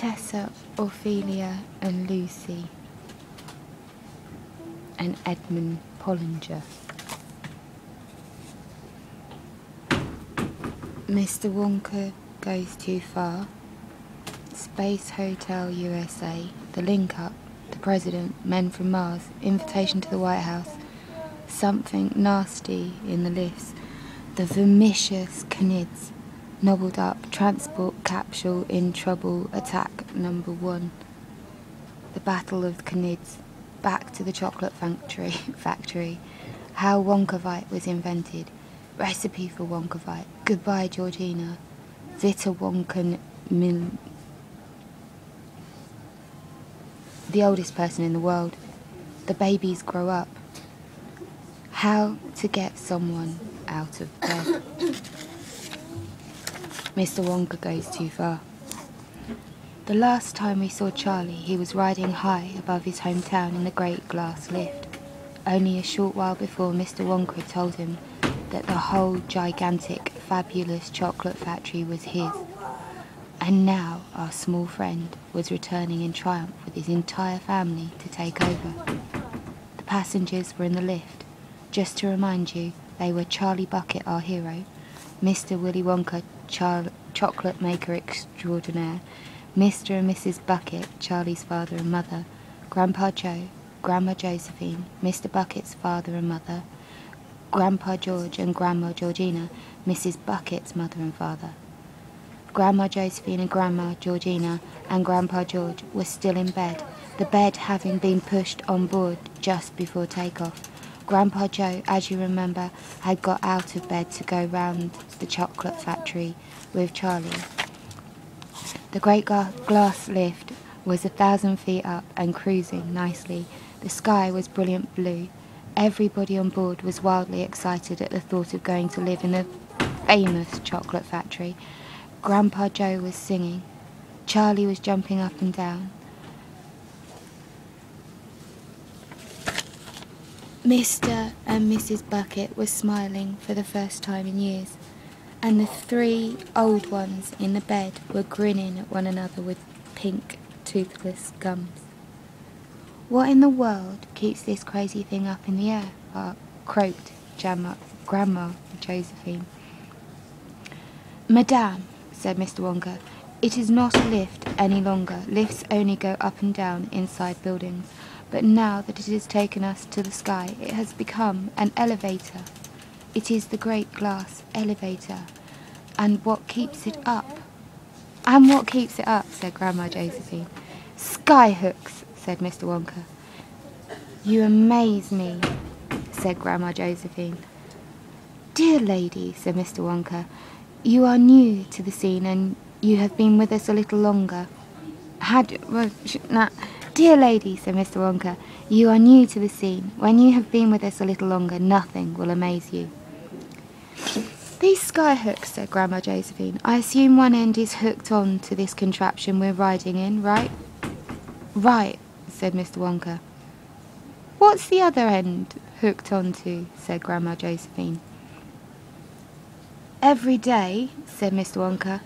Tessa, Ophelia and Lucy and Edmund Pollinger. Mr. Wonka Goes Too Far, Space Hotel USA, The Link Up, The President, Men from Mars, Invitation to the White House, Something Nasty in the Lifts, The Vermicious Canids, Nobbled Up, Transport Capsule in Trouble, Attack Number 1, The Battle of the Canids, Back to the Chocolate Factory, How Wonkavite was invented, Recipe for Wonkavite, Goodbye Georgina, Vita Wonka The Oldest Person in the World, The Babies Grow Up, How to Get Someone Out of Bed. Mr. Wonka Goes Too Far. The last time we saw Charlie, he was riding high above his hometown in the great glass lift. Only a short while before, Mr. Wonka told him that the whole gigantic, fabulous chocolate factory was his. And now our small friend was returning in triumph with his entire family to take over. The passengers were in the lift. Just to remind you, they were Charlie Bucket, our hero, Mr. Willy Wonka, chocolate maker extraordinaire, Mr. and Mrs. Bucket, Charlie's father and mother, Grandpa Joe, Grandma Josephine, Mr. Bucket's father and mother, Grandpa George and Grandma Georgina, Mrs. Bucket's mother and father. Grandma Josephine and Grandma Georgina and Grandpa George were still in bed, the bed having been pushed on board just before takeoff. Grandpa Joe, as you remember, had got out of bed to go round the chocolate factory with Charlie. The great glass lift was 1,000 feet up and cruising nicely. The sky was brilliant blue. Everybody on board was wildly excited at the thought of going to live in the famous chocolate factory. Grandpa Joe was singing. Charlie was jumping up and down. Mr. and Mrs. Bucket were smiling for the first time in years, and the 3 old ones in the bed were grinning at one another with pink, toothless gums. What in the world keeps this crazy thing up in the air? Croaked Grandma Josephine. Madame, said Mr. Wonka, it is not a lift any longer. Lifts only go up and down inside buildings. But now that it has taken us to the sky, it has become an elevator. It is the great glass elevator. And what keeps it up? And what keeps it up, said Grandma Josephine. Sky hooks, said Mr. Wonka. You amaze me, said Grandma Josephine. Dear lady, said Mr. Wonka, you are new to the scene and you have been with us a little longer. Dear lady, said Mr. Wonka, you are new to the scene. When you have been with us a little longer, nothing will amaze you. These sky hooks, said Grandma Josephine. I assume one end is hooked on to this contraption we're riding in, right? Right, said Mr. Wonka. What's the other end hooked onto? Said Grandma Josephine. Every day, said Mr. Wonka,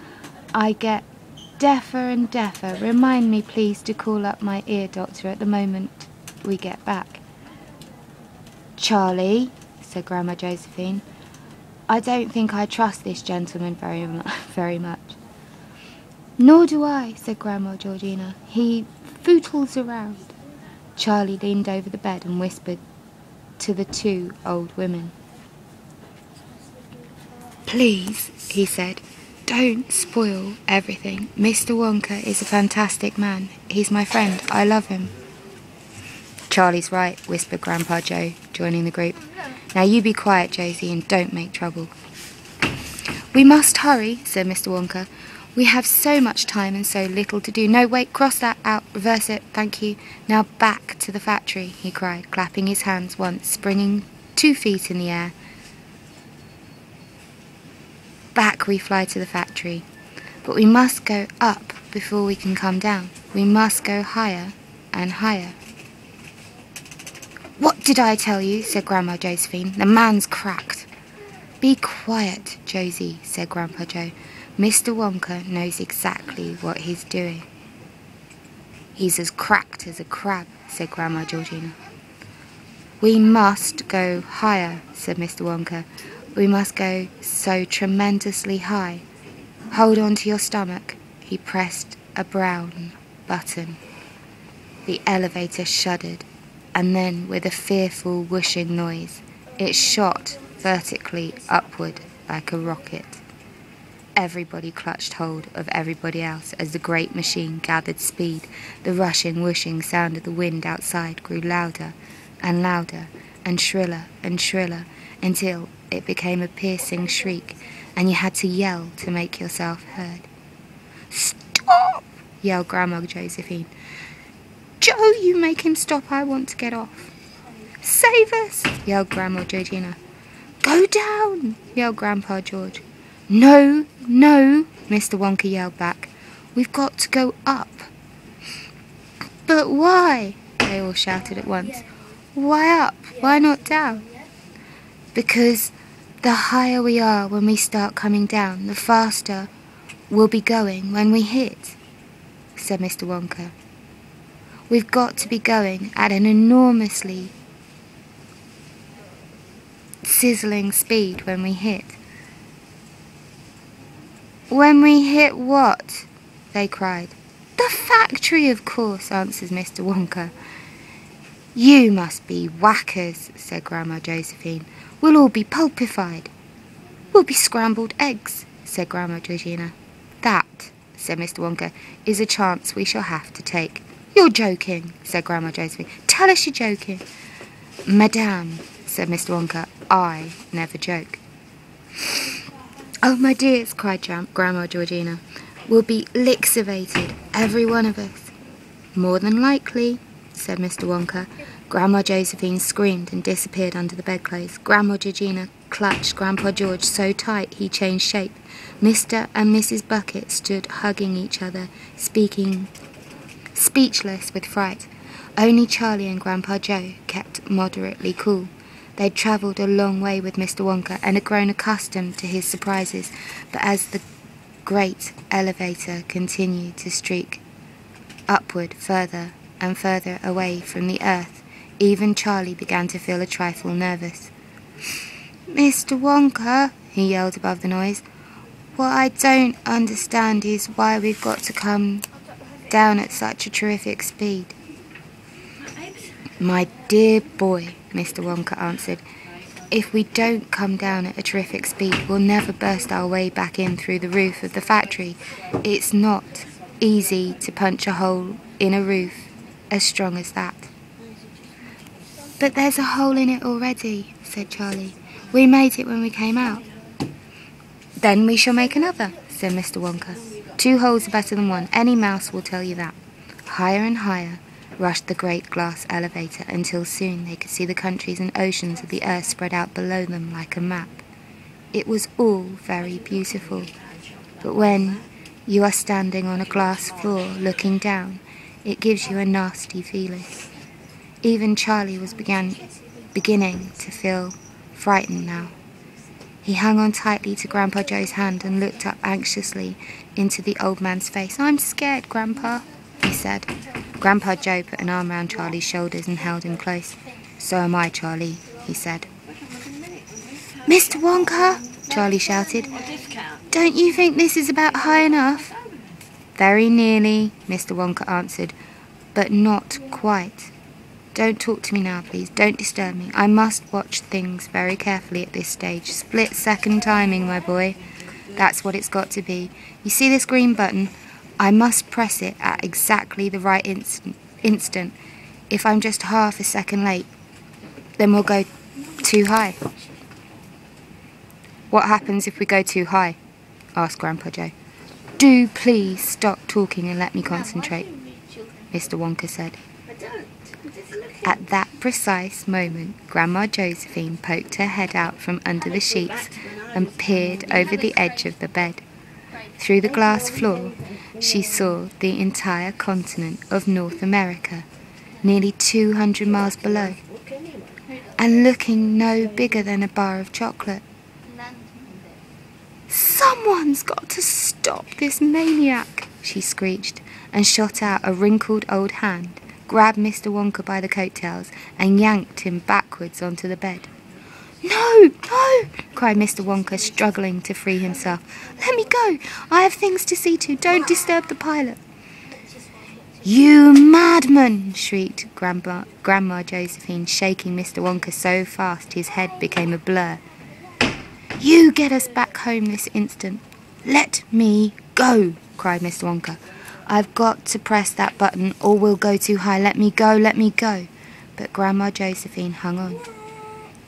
I get deafer and deafer. Remind me, please, to call up my ear doctor at the moment we get back. Charlie, said Grandma Josephine, I don't think I trust this gentleman very much. Nor do I, said Grandma Georgina. He footles around. Charlie leaned over the bed and whispered to the 2 old women. Please, he said, don't spoil everything. Mr. Wonka is a fantastic man. He's my friend. I love him. Charlie's right, whispered Grandpa Joe, joining the group. Now you be quiet, Josie, and don't make trouble. We must hurry, said Mr. Wonka. We have so much time and so little to do. No, wait, cross that out, reverse it, thank you. Now back to the factory, he cried, clapping his hands once, springing 2 feet in the air. Back we fly to the factory. But we must go up before we can come down. We must go higher and higher. What did I tell you? Said Grandma Josephine. The man's cracked. Be quiet, Josie, said Grandpa Joe. Mr. Wonka knows exactly what he's doing. "He's as cracked as a crab," said Grandma Georgina. "We must go higher," said Mr. Wonka. "We must go so tremendously high. Hold on to your stomach." He pressed a brown button. The elevator shuddered, and then, with a fearful whooshing noise, it shot vertically upward like a rocket. Everybody clutched hold of everybody else as the great machine gathered speed. The rushing, whooshing sound of the wind outside grew louder and louder and shriller, until it became a piercing shriek, and you had to yell to make yourself heard. "Stop!" yelled Grandma Josephine. "Joe, you make him stop. I want to get off." "Save us!" yelled Grandma Georgina. "Go down!" yelled Grandpa George. "No, no," Mr. Wonka yelled back. "We've got to go up." "But why?" they all shouted at once. "Why up? Why not down?" "Because the higher we are when we start coming down, the faster we'll be going when we hit," said Mr. Wonka. "We've got to be going at an enormously sizzling speed when we hit." "When we hit what?" they cried. "The factory, of course," answers Mr. Wonka. "You must be whackers," said Grandma Josephine. "We'll all be pulpified." "We'll be scrambled eggs," said Grandma Georgina. "That," said Mr. Wonka, "is a chance we shall have to take." "You're joking," said Grandma Josephine. "Tell us you're joking." "Madame," said Mr. Wonka, "I never joke." "Oh, my dears," cried Grandma Georgina. "We'll be lixivated, every one of us." "More than likely," said Mr. Wonka. Grandma Josephine screamed and disappeared under the bedclothes. Grandma Georgina clutched Grandpa George so tight he changed shape. Mr. and Mrs. Bucket stood hugging each other, speechless with fright. Only Charlie and Grandpa Joe kept moderately cool. They'd travelled a long way with Mr. Wonka and had grown accustomed to his surprises, but as the great elevator continued to streak upward further and further away from the earth, even Charlie began to feel a trifle nervous. "Mr. Wonka," he yelled above the noise, "what I don't understand is why we've got to come down at such a terrific speed." "My dear boy," Mr. Wonka answered, "if we don't come down at a terrific speed, we'll never burst our way back in through the roof of the factory. It's not easy to punch a hole in a roof as strong as that." "But there's a hole in it already," said Charlie. "We made it when we came out." "Then we shall make another," said Mr. Wonka. "Two holes are better than one. Any mouse will tell you that." Higher and higher rushed the great glass elevator until soon they could see the countries and oceans of the earth spread out below them like a map. It was all very beautiful, but when you are standing on a glass floor looking down, it gives you a nasty feeling. Even Charlie was beginning to feel frightened now. He hung on tightly to Grandpa Joe's hand and looked up anxiously into the old man's face. "I'm scared, Grandpa," he said. Grandpa Joe put an arm round Charlie's shoulders and held him close. "So am I, Charlie," he said. "Mr. Wonka," Charlie shouted, "don't you think this is about high enough?" "Very nearly," Mr. Wonka answered, "but not quite. Don't talk to me now, please. Don't disturb me. I must watch things very carefully at this stage. Split-second timing, my boy. That's what it's got to be. You see this green button? I must press it at exactly the right instant. If I'm just half a second late, then we'll go too high." "What happens if we go too high?" asked Grandpa Joe. "Do please stop talking and let me concentrate," Mr. Wonka said. At that precise moment, Grandma Josephine poked her head out from under the sheets and peered over the edge of the bed. Through the glass floor, she saw the entire continent of North America, nearly 200 miles below, and looking no bigger than a bar of chocolate. "Someone's got to stop this maniac," she screeched, and shot out a wrinkled old hand, grabbed Mr. Wonka by the coattails and yanked him backwards onto the bed. "No, no!" cried Mr. Wonka, struggling to free himself. "Let me go! I have things to see to. Don't disturb the pilot." "You madman!" shrieked Grandma Josephine, shaking Mr. Wonka so fast his head became a blur. "You get us back home this instant." "Let me go!" cried Mr. Wonka. "I've got to press that button or we'll go too high. Let me go, let me go." But Grandma Josephine hung on.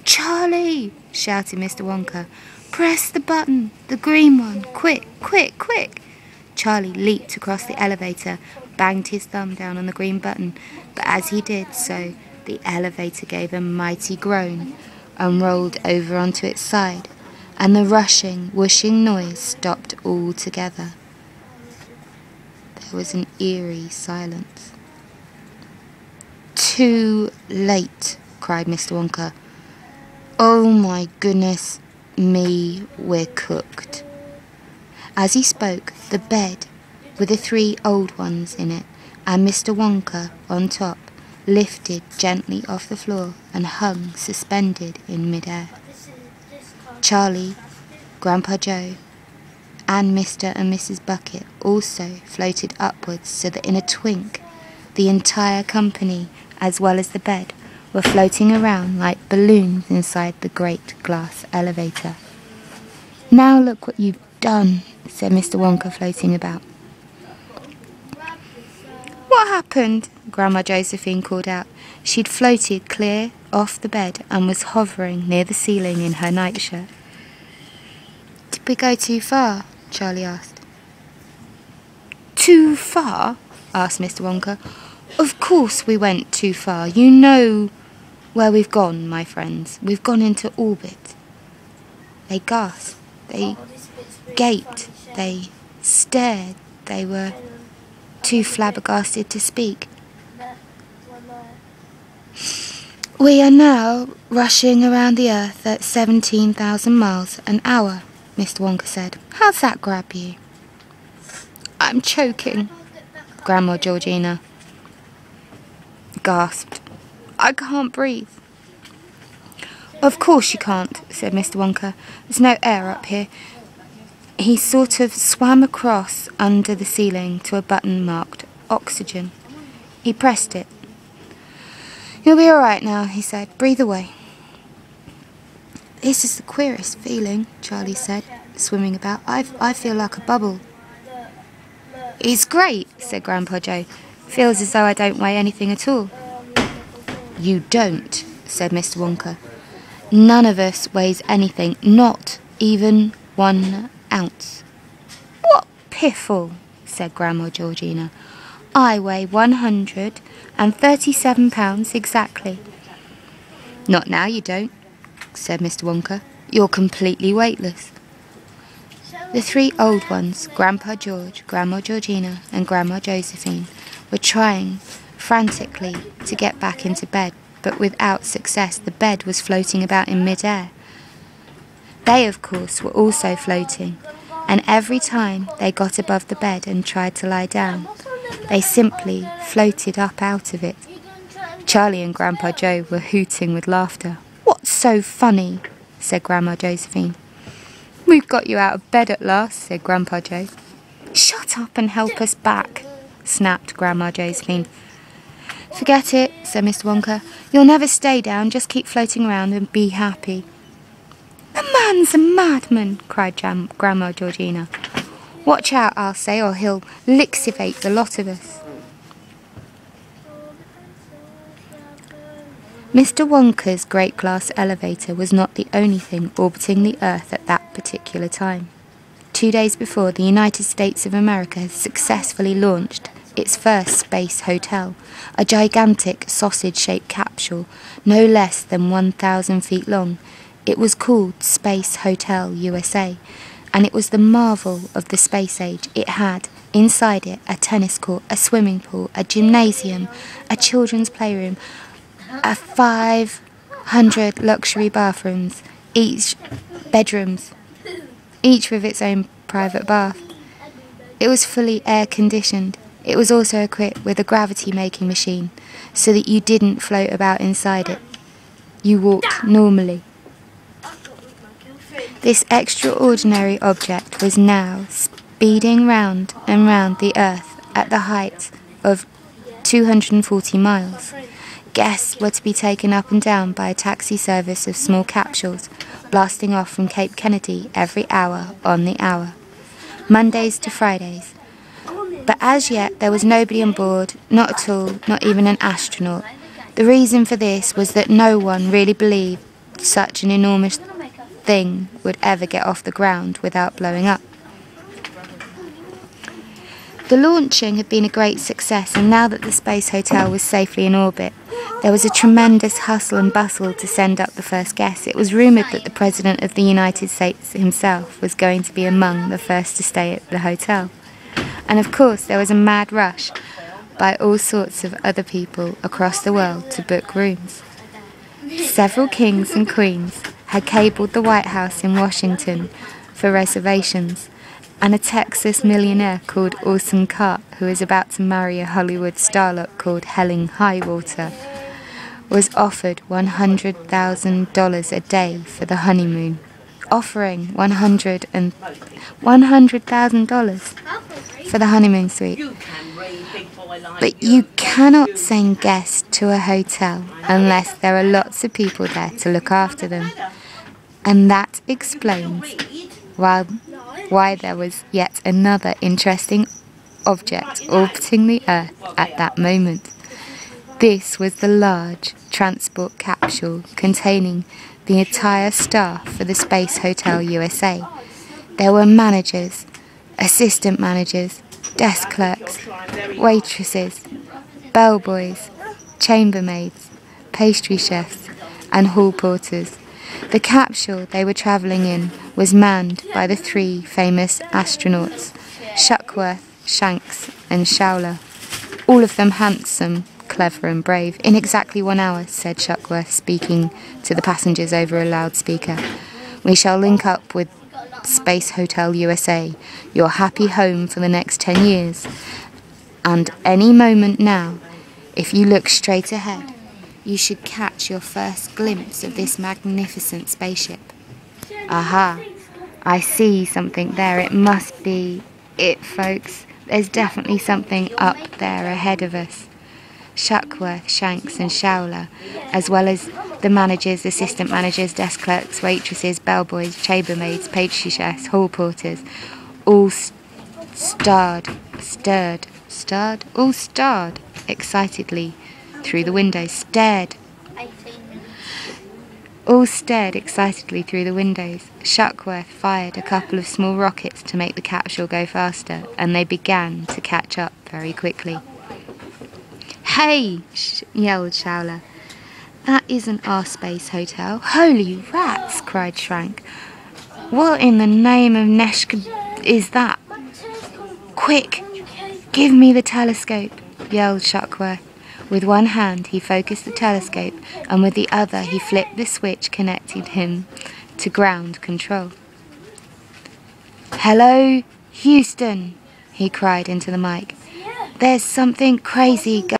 "Charlie!" shouted Mr. Wonka. "Press the button, the green one. Quick, quick, quick!" Charlie leaped across the elevator, banged his thumb down on the green button, but as he did so, the elevator gave a mighty groan and rolled over onto its side, and the rushing, whooshing noise stopped altogether. There was an eerie silence. "Too late!" cried Mr. Wonka. "Oh my goodness me, we're cooked." As he spoke, the bed, with the 3 old ones in it, and Mr. Wonka on top, lifted gently off the floor and hung suspended in mid-air. Charlie, Grandpa Joe, and Mr. and Mrs. Bucket also floated upwards, so that in a twink, the entire company, as well as the bed, were floating around like balloons inside the great glass elevator. "Now look what you've done," said Mr. Wonka, floating about. "What happened?" Grandma Josephine called out. She'd floated clear off the bed and was hovering near the ceiling in her nightshirt. "Did we go too far?" Charlie asked. "Too far?" asked Mr. Wonka. "Of course we went too far. You know where we've gone, my friends. We've gone into orbit." They gasped. They gaped. They stared. They were too flabbergasted to speak. "We are now rushing around the Earth at 17,000 miles an hour, Mr. Wonka said. "How's that grab you?" "I'm choking," Grandma Georgina gasped. "I can't breathe." "Of course you can't," said Mr. Wonka. "There's no air up here." He sort of swam across under the ceiling to a button marked oxygen. He pressed it. "You'll be all right now," he said. "Breathe away." "This is the queerest feeling," Charlie said, swimming about. I feel like a bubble." "It's great," said Grandpa Joe. "Feels as though I don't weigh anything at all." "You don't," said Mr. Wonka. "None of us weighs anything, not even 1 ounce." "What piffle," said Grandma Georgina. "I weigh 137 pounds exactly." "Not now you don't," said Mr. Wonka. "You're completely weightless." The 3 old ones, Grandpa George, Grandma Georgina, and Grandma Josephine, were trying frantically to get back into bed, but without success. The bed was floating about in mid-air. They, of course, were also floating, and every time they got above the bed and tried to lie down, they simply floated up out of it. Charlie and Grandpa Joe were hooting with laughter. "What's so funny?" said Grandma Josephine. "We've got you out of bed at last," said Grandpa Joe. "Shut up and help us back," snapped Grandma Josephine. "Forget it," said Mr. Wonka. "You'll never stay down, just keep floating around and be happy." "The man's a madman," cried Grandma Georgina. "Watch out, I'll say, or he'll lixivate the lot of us." Mr. Wonka's great glass elevator was not the only thing orbiting the Earth at that particular time. 2 days before, the United States of America had successfully launched its first space hotel, a gigantic sausage-shaped capsule no less than 1,000 feet long. It was called Space Hotel USA, and it was the marvel of the space age. It had inside it a tennis court, a swimming pool, a gymnasium, a children's playroom, 500 luxury bathrooms, each with its own private bath. It was fully air-conditioned. It was also equipped with a gravity-making machine, so that you didn't float about inside it. You walked normally. This extraordinary object was now speeding round and round the Earth at the height of 240 miles. Guests were to be taken up and down by a taxi service of small capsules, blasting off from Cape Kennedy every hour on the hour, Mondays to Fridays. But as yet there was nobody on board, not at all, not even an astronaut. The reason for this was that no one really believed such an enormous thing would ever get off the ground without blowing up. The launching had been a great success, and now that the space hotel was safely in orbit, there was a tremendous hustle and bustle to send up the first guests. It was rumoured that the President of the United States himself was going to be among the first to stay at the hotel. And of course there was a mad rush by all sorts of other people across the world to book rooms. Several kings and queens had cabled the White House in Washington for reservations, and a Texas millionaire called Orson Carter, who is about to marry a Hollywood starlet called Helen Highwater, was offered $100,000 a day for the honeymoon. Offering $100,000 for the honeymoon suite. But you cannot send guests to a hotel unless there are lots of people there to look after them. And that explains why there was yet another interesting object orbiting the Earth at that moment. This was the large transport capsule containing the entire staff for the Space Hotel USA. There were managers, assistant managers, desk clerks, waitresses, bellboys, chambermaids, pastry chefs, and hall porters. The capsule they were travelling in was manned by the three famous astronauts, Shuckworth, Shanks, and Showler, all of them handsome, clever and brave. In exactly 1 hour, said Shuckworth, speaking to the passengers over a loudspeaker, we shall link up with Space Hotel USA, your happy home for the next 10 years. And any moment now, if you look straight ahead, you should catch your first glimpse of this magnificent spaceship. Aha, I see something there. It must be it, folks. There's definitely something up there ahead of us. Shuckworth, Shanks and Showler, as well as the managers, assistant managers, desk clerks, waitresses, bellboys, chambermaids, pastry chefs, hall porters, all stared excitedly through the windows, all stared excitedly through the windows. Shuckworth fired a couple of small rockets to make the capsule go faster, and they began to catch up very quickly. Hey, yelled Showler. That isn't our space hotel. Holy rats, cried Shrank. What in the name of Neshka is that? Quick, give me the telescope, yelled Shuckworth. With one hand he focused the telescope, and with the other he flipped the switch connecting him to ground control. Hello, Houston, he cried into the mic. There's something crazy going on.